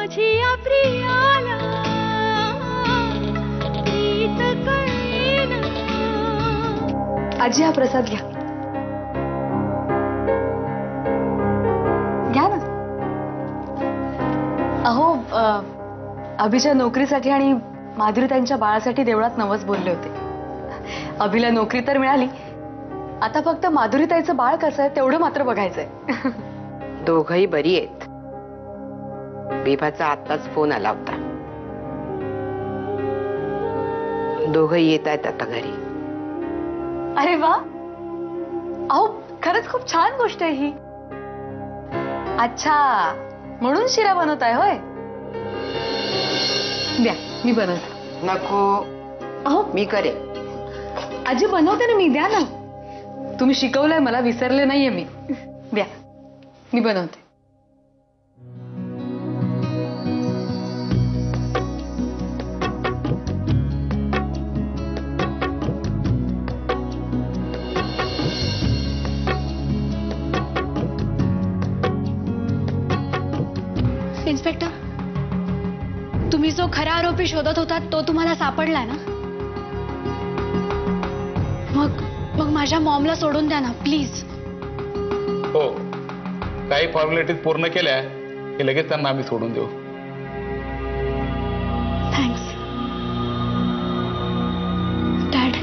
माझिया प्रियाला प्रीत कळेना। आजी हा प्रसाद घ्या, घ्या ना। अहो अभिच्या नोकरीसाठी आणि माधुरी त्यांच्या बाळासाठी देवळात नवस बोलले होते। अभिला नोकरी तर मिळाली, आता फक्त माधुरी ताईचं बाळ कसं आहे तेवढं मात्र बघायचंय। दोघही बरी आहेत। बिभाचा आत्ताच फोन आला होता, दोघही येत आहेत आता घरी। अरे वा, अहो खरंच खूप छान गोष्ट आहे ही। अच्छा, म्हणून शिरा बनवताय होय? द्या मी बनवते। नको, अहो मी करे। आजी बनवते ना मी, द्या ना। तुम्ही शिकवलंय मला, विसरले नाहीये मी। द्या मी बनवते। इन्स्पेक्टर, तुम्ही जो खरा आरोपी शोधत होता तो तुम्हाला सापडलाय ना? मग माझ्या मॉमला सोडून द्या ना प्लीज। हो, काही फॉर्मॅलिटीज पूर्ण केल्या की लगेच त्यांना आम्ही सोडून देऊ। Thanks dad.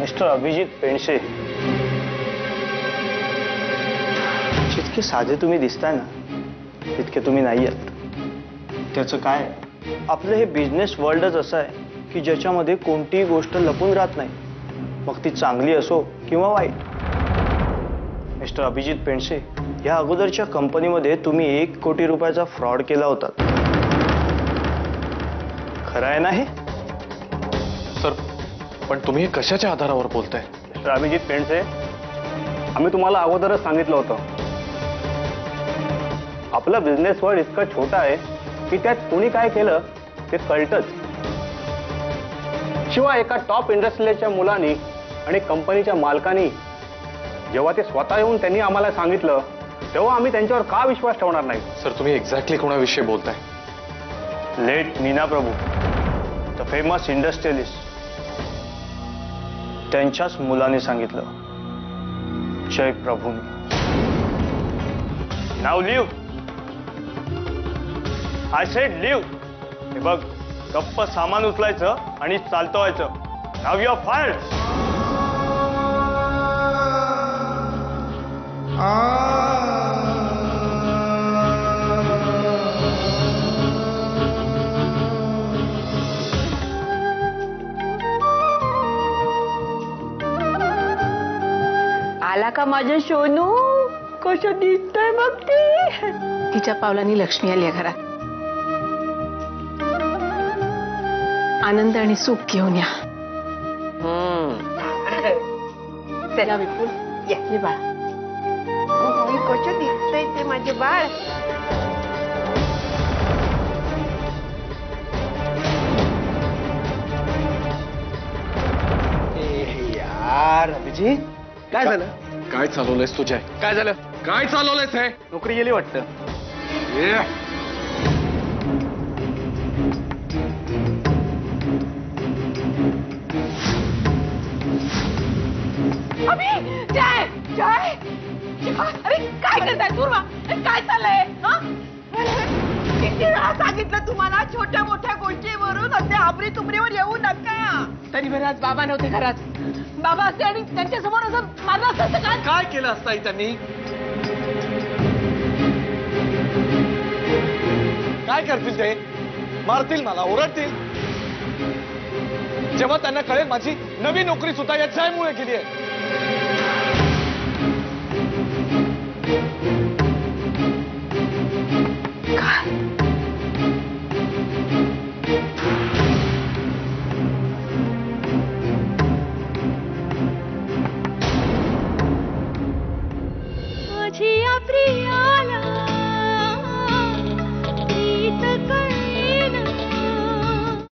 Mister Abhijit Pendse, जितके साधे तुम्ही दिसताय ना तितके तुम्ही नाही आहात। त्याचं काय, आपलं हे बिझनेस वर्ल्डच असं आहे की ज्याच्यामध्ये कोणतीही गोष्ट लपून राहत नाही, मग ती चांगली असो किंवा वाईट। मिस्टर अभिजित पेंडसे, या अगोदरच्या कंपनीमध्ये तुम्ही 1 कोटी रुपयाचा फ्रॉड केला होता, खरं आहे ना हे? सर, पण तुम्ही हे कशाच्या आधारावर बोलताय? मिस्टर अभिजित पेंडसे, आम्ही तुम्हाला अगोदरच सांगितलं होतं, आपला बिझनेस वर्ल्ड इतका छोटा आहे की त्यात कोणी काय केलं ते कळतंच। शिवाय एका टॉप इंडस्ट्रीच्या मुलांनी आणि कंपनीच्या मालकांनी जेव्हा ते स्वतः येऊन त्यांनी आम्हाला सांगितलं तेव्हा आम्ही त्यांच्यावर का विश्वास ठेवणार नाही? सर, तुम्ही एक्झॅक्टली कोणाविषयी बोलताय? Late Meena Prabhu, the famous industrialist, त्यांच्याच मुलाने सांगितलं। जय प्रभू। नाव लिव, आय सेड लिव। हे बघ, गप्प सामान उचलायचं आणि चालतो व्हायचं। नाव यू आर फायर्ड। आला का माझं सोनू? कसं दिसतंय बघ ते। तिच्या पावलांनी लक्ष्मी आली आहे घरात। आनंद आणि सुख घेऊन या। चला विपुल, ये बाळ। कसं दिसतंय ते माझे बाळ? यार अभिजित, काय झालं? काय चालवलंयस तुझ्या? काय झालं? काय चालवलंयस हे? नोकरी गेली वाटतं। जय जय, अरे काय करताय दुर्वा? काय चाललंय? किती वेळा सांगितलं तुम्हाला, छोट्या मोठ्या गोष्टीवरून असे आबरी तुमरीवर येऊ नका। तरी बरं आज बाबा नव्हते घरात, बाबा असते आणि त्यांच्या समोर असं मारलं असतं काय? काय केलं असता त्यांनी? काय करतील ते? मारतील, मला ओरडतील। जेव्हा त्यांना कळेल माझी नवी नोकरी सुद्धा या जयमुळे गेली आहे।